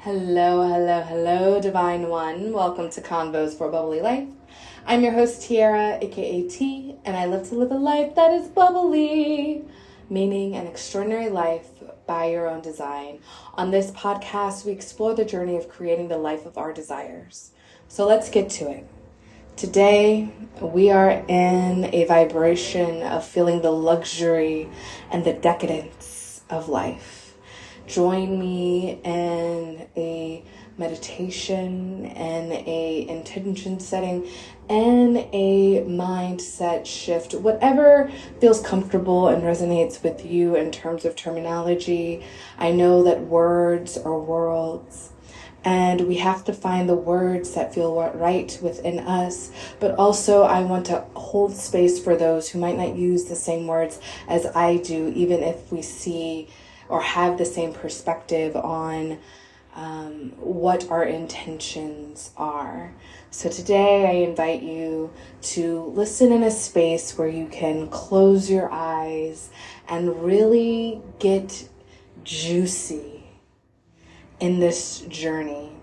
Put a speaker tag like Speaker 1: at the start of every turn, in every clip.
Speaker 1: Hello, Divine One. Welcome to Convos for A Bubbly Life. I'm your host, Tiara, aka T, and I love to live a life that is bubbly, meaning an extraordinary life by your own design. On this podcast, we explore the journey of creating the life of our desires. So let's get to it. Today, we are in a vibration of feeling the luxury and the decadence of life. Join me in a meditation and a intention setting and a mindset shift, whatever feels comfortable and resonates with you in terms of terminology. I know that words are worlds, and we have to find the words that feel right within us. But also I want to hold space for those who might not use the same words as I do, even if we see or have the same perspective on what our intentions are. So today I invite you to listen in a space where you can close your eyes and really get juicy in this journey.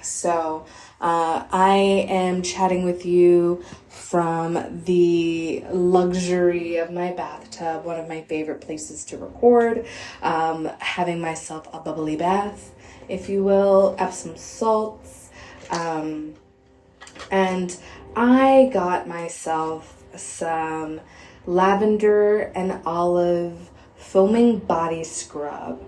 Speaker 1: So I am chatting with you from the luxury of my bathtub, one of my favorite places to record, having myself a bubbly bath, if you will, Epsom salts, and I got myself some lavender and olive foaming body scrub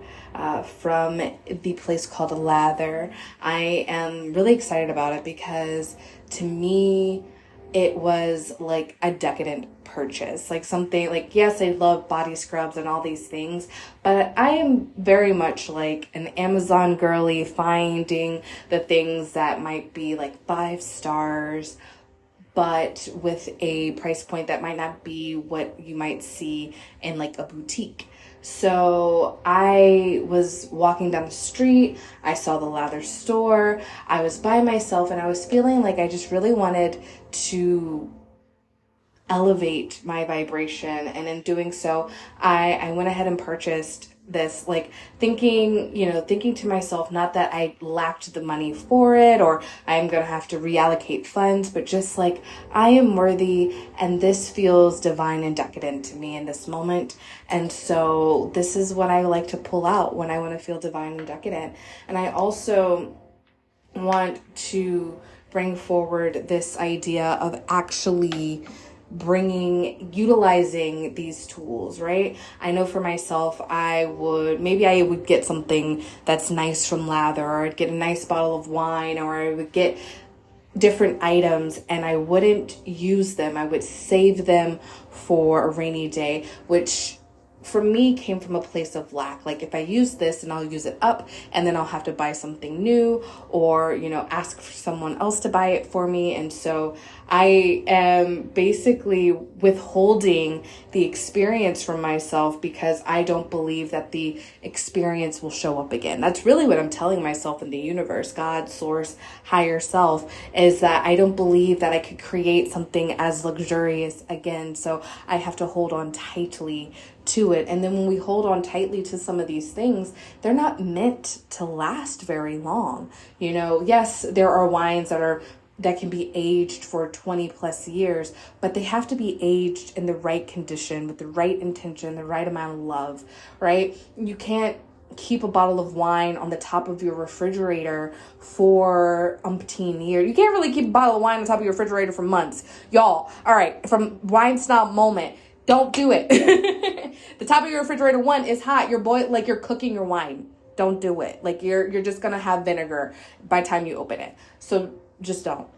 Speaker 1: from the place called Lather. I am really excited about it because to me it was like a decadent purchase, like something like, yes, I love body scrubs and all these things, but I am very much like an Amazon girly, finding the things that might be like 5 stars but with a price point that might not be what you might see in like a boutique. So I was walking down the street, I saw the Lather store, I was by myself, and I was feeling like I just really wanted to elevate my vibration. And in doing so, I went ahead and purchased this, like thinking to myself, not that I lacked the money for it or I'm going to have to reallocate funds, but just like I am worthy and this feels divine and decadent to me in this moment. And so this is what I like to pull out when I want to feel divine and decadent. And I also want to bring forward this idea of actually utilizing these tools, right? I know for myself, I would get something that's nice from Lather, or I'd get a nice bottle of wine, or I would get different items and I wouldn't use them. I would save them for a rainy day, which for me came from a place of lack. Like if I use this and I'll use it up and then I'll have to buy something new or, ask for someone else to buy it for me. And so I am basically withholding the experience from myself because I don't believe that the experience will show up again. That's really what I'm telling myself in the universe, God, source, higher self, is that I don't believe that I could create something as luxurious again. So I have to hold on tightly to it. And then when we hold on tightly to some of these things, they're not meant to last very long. Yes, there are wines that can be aged for 20 plus years, but they have to be aged in the right condition, with the right intention, the right amount of love, right? You can't keep a bottle of wine on the top of your refrigerator for umpteen years. You can't really keep a bottle of wine on top of your refrigerator for months. Y'all, all right, from Wine Snob moment, don't do it. The top of your refrigerator, one, is hot. You're cooking your wine. Don't do it. Like you're just gonna have vinegar by the time you open it. So just don't.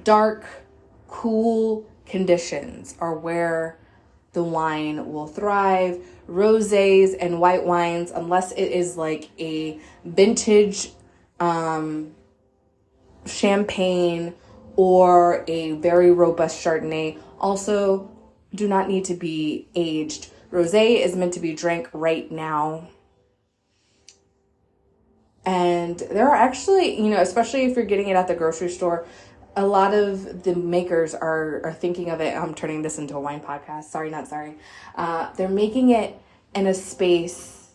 Speaker 1: Dark, cool conditions are where the wine will thrive. Rosés and white wines, unless it is like a vintage champagne or a very robust Chardonnay, also do not need to be aged. Rosé is meant to be drank right now. And there are actually, especially if you're getting it at the grocery store, a lot of the makers are thinking of it. I'm turning this into a wine podcast. Sorry, not sorry. They're making it in a space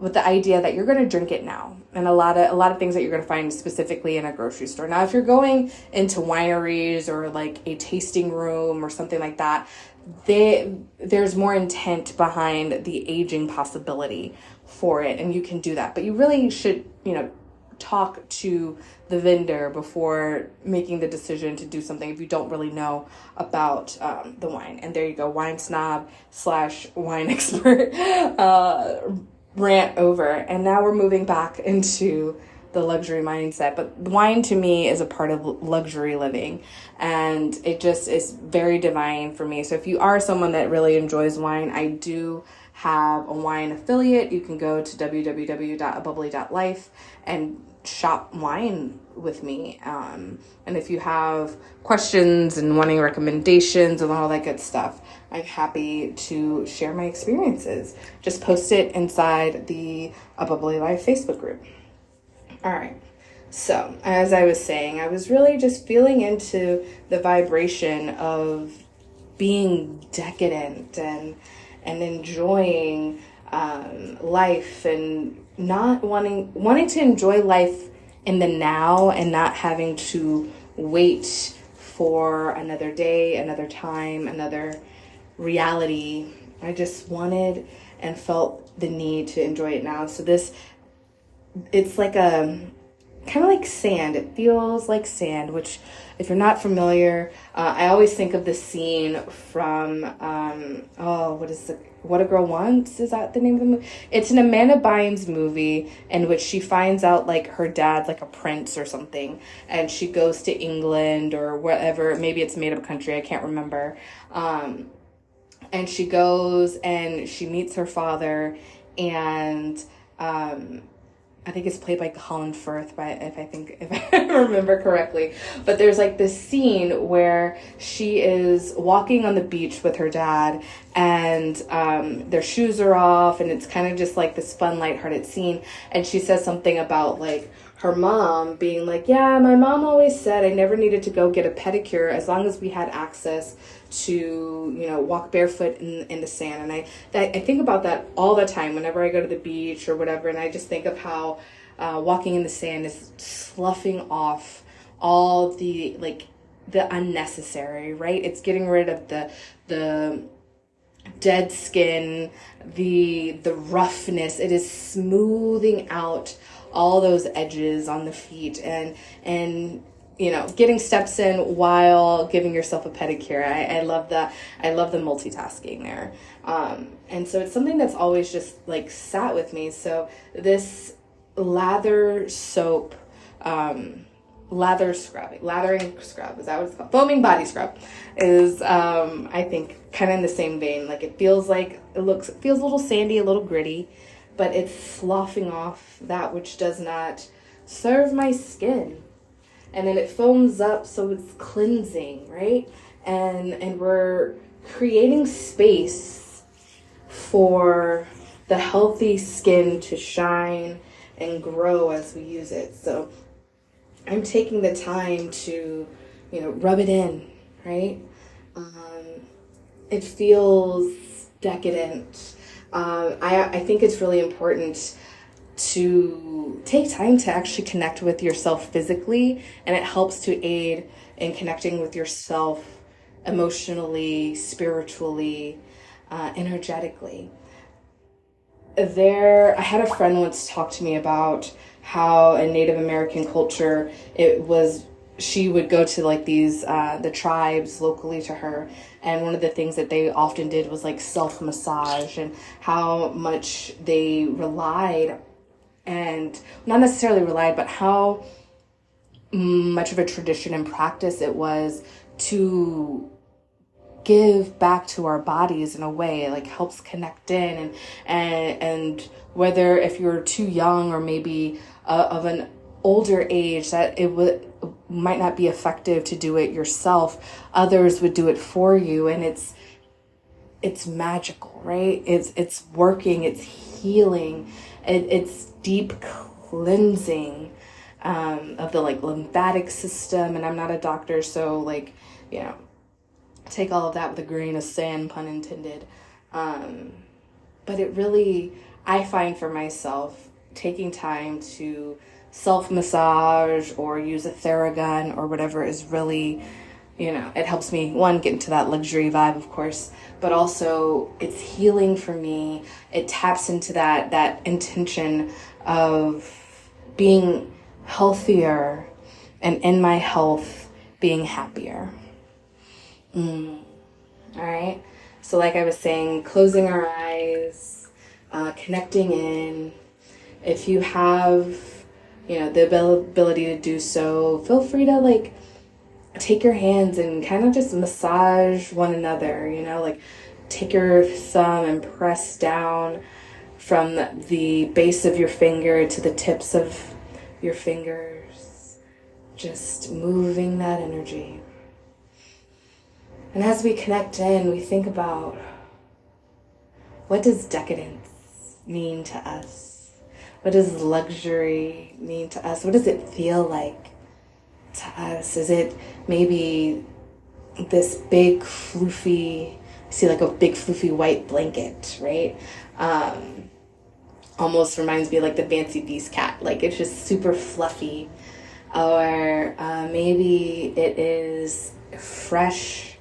Speaker 1: with the idea that you're going to drink it now. And a lot of things that you're going to find specifically in a grocery store. Now, if you're going into wineries or like a tasting room or something like that, there's more intent behind the aging possibility for it, and you can do that. But you really should, talk to the vendor before making the decision to do something if you don't really know about the wine. And there you go, wine snob / wine expert rant over. And now we're moving back into the luxury mindset. But wine to me is a part of luxury living, and it just is very divine for me. So if you are someone that really enjoys wine, I do have a wine affiliate. You can go to www.abubbly.life and shop wine with me. And if you have questions and wanting recommendations and all that good stuff, I'm happy to share my experiences. Just post it inside the A Bubbly Life Facebook group. All right. So as I was saying, I was really just feeling into the vibration of being decadent and enjoying life, and not wanting to enjoy life in the now and not having to wait for another day, another time, another reality. I just wanted and felt the need to enjoy it now. So it's like a kind of like sand. It feels like sand, which if you're not familiar, I always think of the scene from, What a Girl Wants? Is that the name of the movie? It's an Amanda Bynes movie in which she finds out like her dad's like a prince or something, and she goes to England or wherever, maybe it's made up country, I can't remember. And she goes and she meets her father, and I think it's played by Colin Firth, if I remember correctly. But there's like this scene where she is walking on the beach with her dad, and their shoes are off, and it's kind of just like this fun, lighthearted scene. And she says something about like her mom being like, yeah, my mom always said I never needed to go get a pedicure as long as we had access to, walk barefoot in the sand. And I think about that all the time whenever I go to the beach or whatever. And I just think of how walking in the sand is sloughing off all the unnecessary, right? It's getting rid of the dead skin, the roughness. It is smoothing out all those edges on the feet, and getting steps in while giving yourself a pedicure. I love that. I love the multitasking there. And so it's something that's always just like sat with me. So this lather soap, lathering scrub, is that what it's called? Foaming body scrub is, I think, kind of in the same vein. Like it feels a little sandy, a little gritty, but it's sloughing off that which does not serve my skin. And then it foams up, so it's cleansing, right? And we're creating space for the healthy skin to shine and grow as we use it. So I'm taking the time to, rub it in, right? It feels decadent. I think it's really important to take time to actually connect with yourself physically, and it helps to aid in connecting with yourself emotionally, spiritually, energetically. I had a friend once talk to me about how in Native American culture she would go to like these the tribes locally to her, and one of the things that they often did was like self-massage, and how much they relied, and not necessarily relied, but how much of a tradition and practice it was to give back to our bodies in a way. It like helps connect in, and whether if you're too young or maybe of an older age, that it might not be effective to do it yourself, others would do it for you, and it's magical, right? It's working, it's healing, it's deep cleansing of the like lymphatic system. And I'm not a doctor, so like, take all of that with a grain of sand, pun intended. But it really, I find for myself taking time to self-massage or use a Theragun or whatever is really, it helps me, one, get into that luxury vibe, of course, but also it's healing for me. It taps into that intention of being healthier, and in my health, being happier. All right. So like I was saying, closing our eyes, connecting in. If you have, the ability to do so, feel free to take your hands and kind of just massage one another, take your thumb and press down from the base of your finger to the tips of your fingers, just moving that energy. And as we connect in, we think about, what does decadence mean to us? What does luxury mean to us? What does it feel like to us? Is it maybe this big floofy, see like a big floofy white blanket, right? Almost reminds me of like the Fancy Beast cat. Like it's just super fluffy. Or maybe it is fresh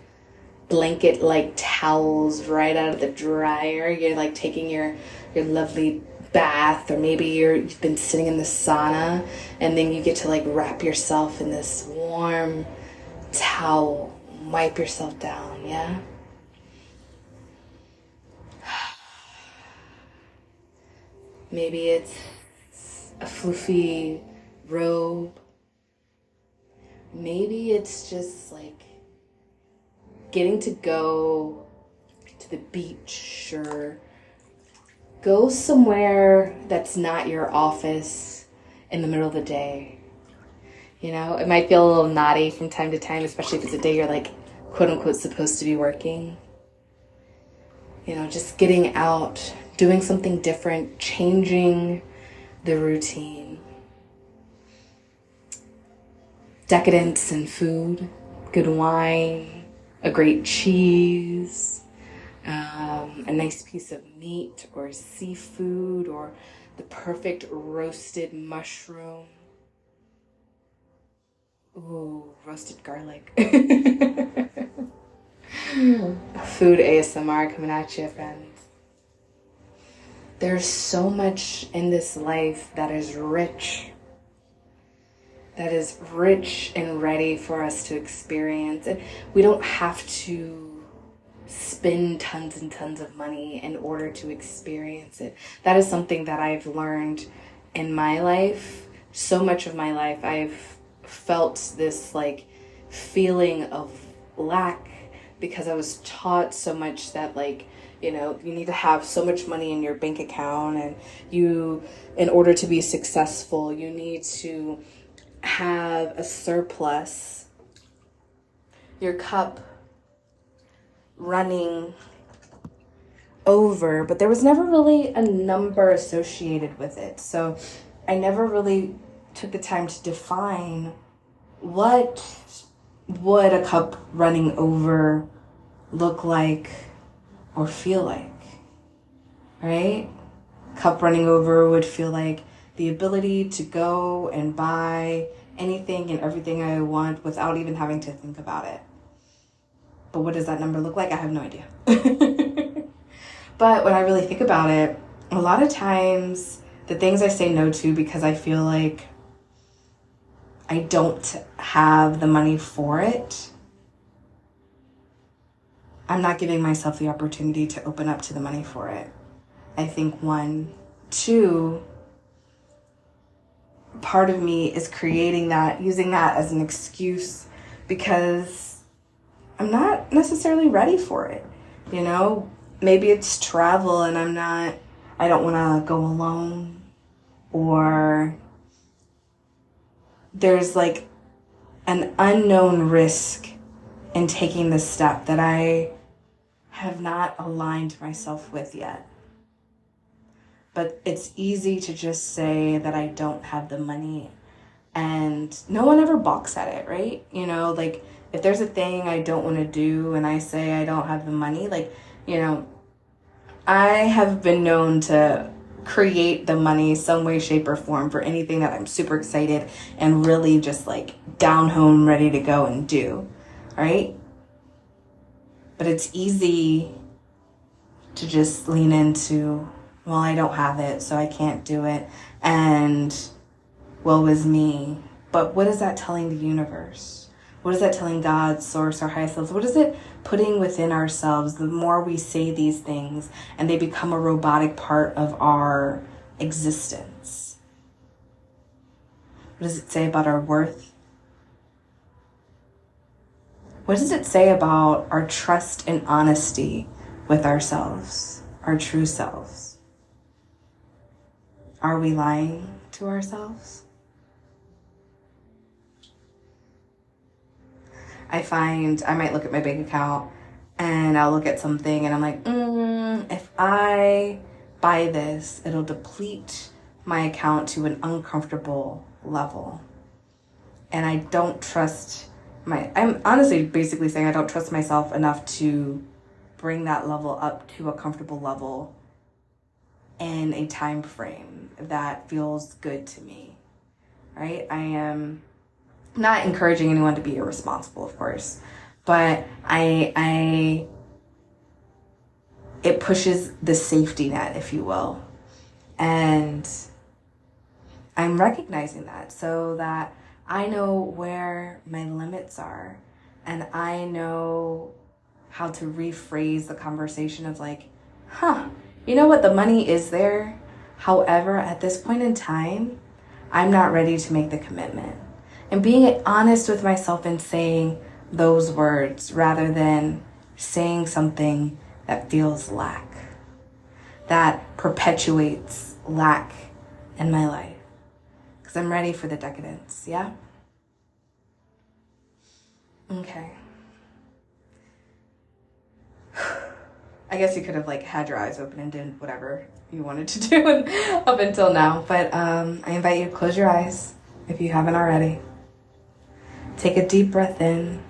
Speaker 1: blanket like towels right out of the dryer. You're like taking your lovely bath, or maybe you've been sitting in the sauna and then you get to like wrap yourself in this warm towel, wipe yourself down. Yeah. Maybe it's a floofy robe. Maybe it's just like getting to go to the beach or go somewhere that's not your office in the middle of the day. It might feel a little naughty from time to time, especially if it's a day you're like, quote unquote, supposed to be working. Just getting out, doing something different, changing the routine. Decadence in food, good wine, a great cheese, a nice piece of meat or seafood, or the perfect roasted mushroom. Ooh, roasted garlic. Food ASMR coming at you, friends. There's so much in this life that is rich and ready for us to experience. And we don't have to spend tons and tons of money in order to experience it. That is something that I've learned in my life. So much of my life, I've felt this feeling of lack because I was taught so much that you need to have so much money in your bank account, and in order to be successful, you need to have a surplus, your cup running over, but there was never really a number associated with it. So I never really took the time to define what would a cup running over look like or feel like, right? Cup running over would feel like the ability to go and buy anything and everything I want without even having to think about it. But what does that number look like? I have no idea. But when I really think about it, a lot of times the things I say no to because I feel like I don't have the money for it, I'm not giving myself the opportunity to open up to the money for it. I think 1, 2, part of me is creating that, using that as an excuse because I'm not necessarily ready for it. Maybe it's travel and I don't want to go alone, or there's an unknown risk in taking this step that I have not aligned myself with yet. But it's easy to just say that I don't have the money, and no one ever balks at it, right? If there's a thing I don't want to do and I say I don't have the money, I have been known to create the money some way, shape, or form for anything that I'm super excited and really just like down home ready to go and do, right? But it's easy to just lean into, well, I don't have it, so I can't do it, and woe is me. But what is that telling the universe? What is that telling God, source, our highest selves? What is it putting within ourselves the more we say these things and they become a robotic part of our existence? What does it say about our worth? What does it say about our trust and honesty with ourselves, our true selves? Are we lying to ourselves? I find I might look at my bank account and I'll look at something and I'm like, if I buy this, it'll deplete my account to an uncomfortable level. And I don't trust I'm honestly basically saying I don't trust myself enough to bring that level up to a comfortable level in a time frame that feels good to me, right? I am not encouraging anyone to be irresponsible, of course, but it pushes the safety net, if you will. And I'm recognizing that so that I know where my limits are, and I know how to rephrase the conversation of like, you know what, the money is there. However, at this point in time, I'm not ready to make the commitment. And being honest with myself and saying those words rather than saying something that feels lack, that perpetuates lack in my life. Because I'm ready for the decadence, yeah? Okay. I guess you could have like had your eyes open and did whatever you wanted to do up until now. But I invite you to close your eyes if you haven't already. Take a deep breath in.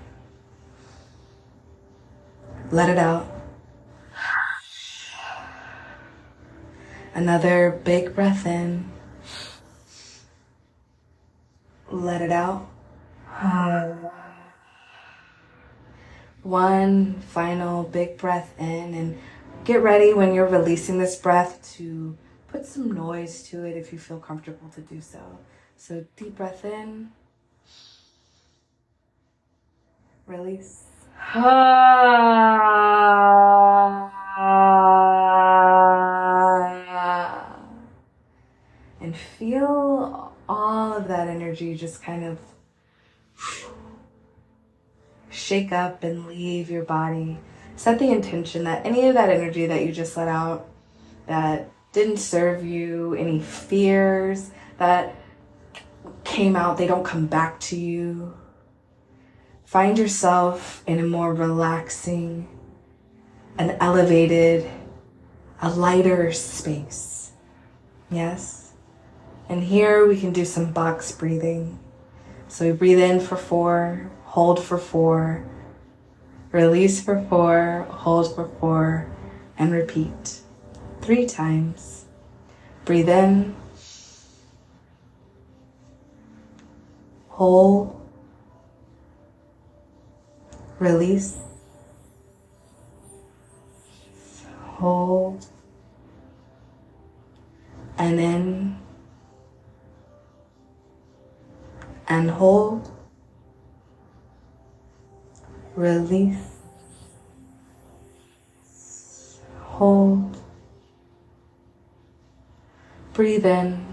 Speaker 1: Let it out. Another big breath in. Let it out. One final big breath in, and get ready when you're releasing this breath to put some noise to it if you feel comfortable to do so. So deep breath in. Release. And feel all of that energy just kind of shake up and leave your body. Set the intention that any of that energy that you just let out that didn't serve you, any fears that came out, they don't come back to you. Find yourself in a more relaxing, an elevated, a lighter space. Yes? And here we can do some box breathing. So we breathe in for 4, hold for 4, release for 4, hold for 4, and repeat 3 times. Breathe in, hold, release, hold, and in, and hold, release, hold, breathe in,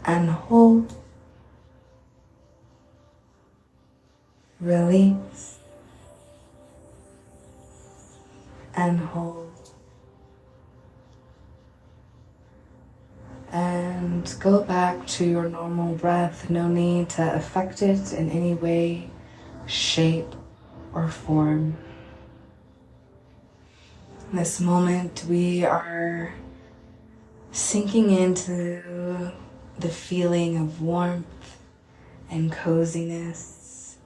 Speaker 1: and hold, release, and hold. And go back to your normal breath. No need to affect it in any way, shape, or form. In this moment, we are sinking into the feeling of warmth and coziness.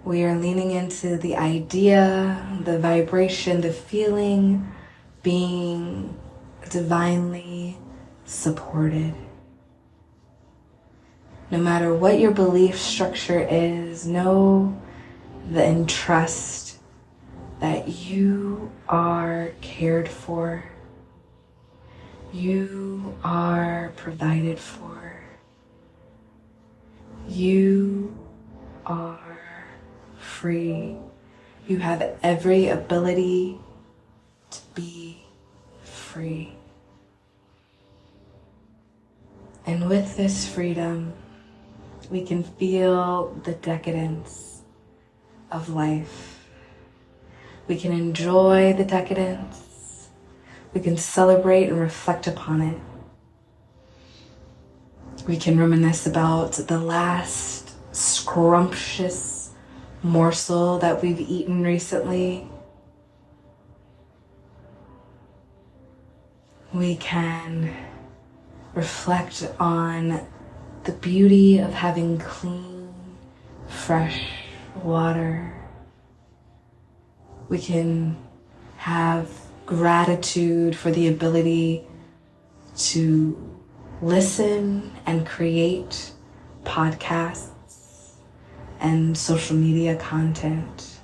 Speaker 1: We are leaning into the idea, the vibration, the feeling being divinely supported. No matter what your belief structure is, know and trust that you are cared for. You are provided for. You are free. You have every ability to be free. And with this freedom, we can feel the decadence of life. We can enjoy the decadence. We can celebrate and reflect upon it. We can reminisce about the last scrumptious morsel that we've eaten recently. We can reflect on the beauty of having clean, fresh water. We can have gratitude for the ability to listen and create podcasts and social media content.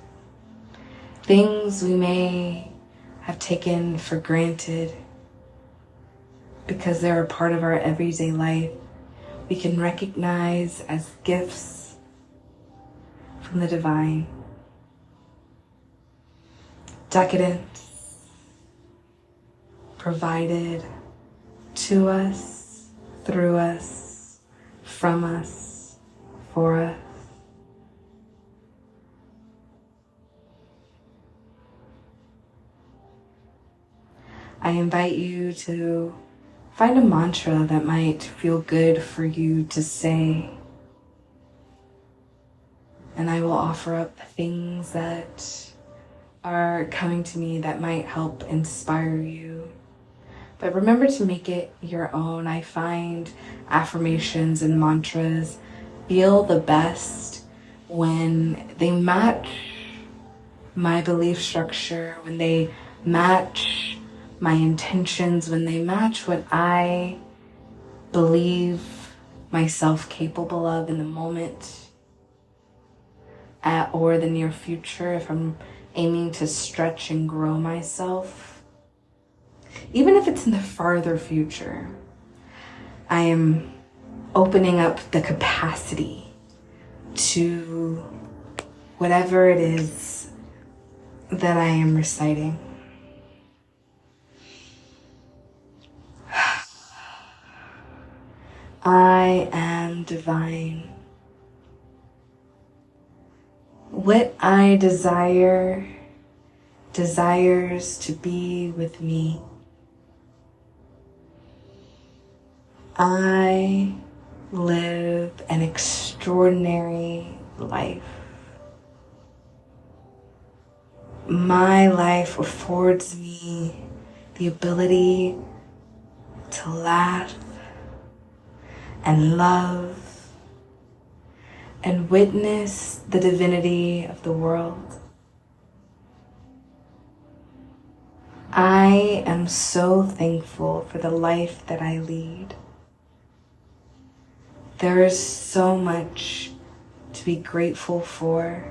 Speaker 1: Things we may have taken for granted because they're a part of our everyday life, we can recognize as gifts from the divine. Decadence provided to us, through us, from us, for us. I invite you to find a mantra that might feel good for you to say. And I will offer up things that are coming to me that might help inspire you. But remember to make it your own. I find affirmations and mantras feel the best when they match my belief structure, when they match my intentions, when they match what I believe myself capable of in the moment or the near future, if I'm aiming to stretch and grow myself. Even if it's in the farther future, I am opening up the capacity to whatever it is that I am reciting. I am divine. What I desire desires to be with me. I live an extraordinary life. My life affords me the ability to laugh and love and witness the divinity of the world. I am so thankful for the life that I lead. There is so much to be grateful for.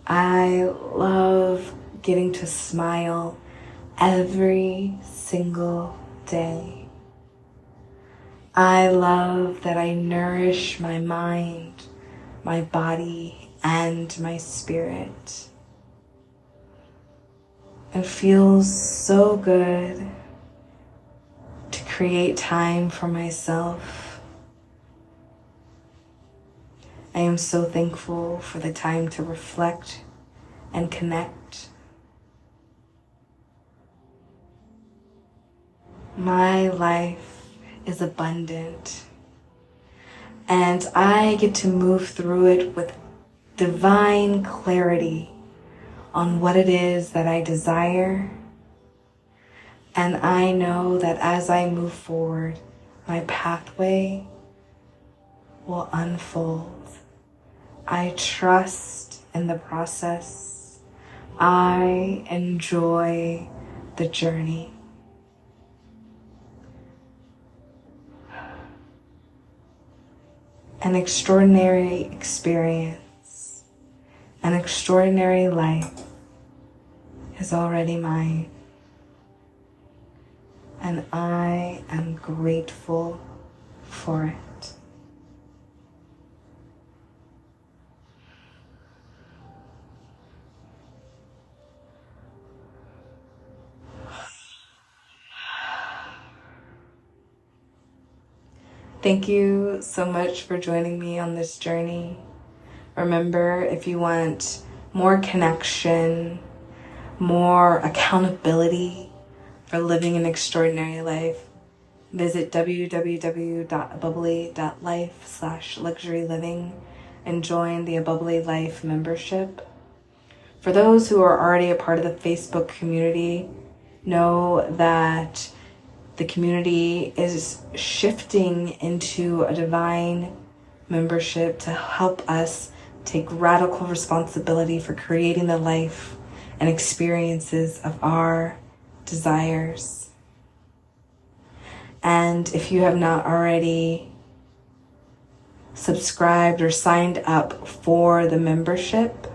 Speaker 1: I love getting to smile every single day. I love that I nourish my mind, my body, and my spirit. It feels so good to create time for myself. I am so thankful for the time to reflect and connect. My life is abundant, and I get to move through it with divine clarity on what it is that I desire. And I know that as I move forward, my pathway will unfold. I trust in the process. I enjoy the journey. An extraordinary experience, an extraordinary life is already mine. And I am grateful for it. Thank you so much for joining me on this journey. Remember, if you want more connection, more accountability for living an extraordinary life, visit www.abubbly.life/luxury living and join the A Bubbly Life membership. For those who are already a part of the Facebook community, know that the community is shifting into a divine membership to help us take radical responsibility for creating the life and experiences of our desires. And if you have not already subscribed or signed up for the membership,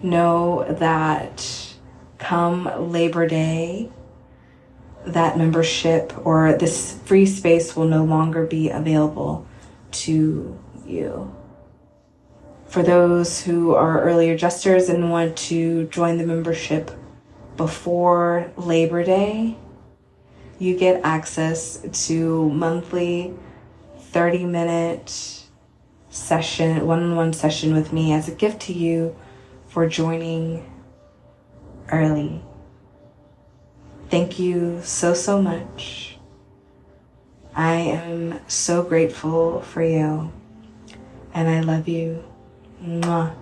Speaker 1: know that come Labor Day, that membership or this free space will no longer be available to you. For those who are early adjusters and want to join the membership before Labor Day, you get access to monthly 30-minute session, one-on-one session with me as a gift to you for joining early. Thank you so much. I am so grateful for you, and I love you. Mwah.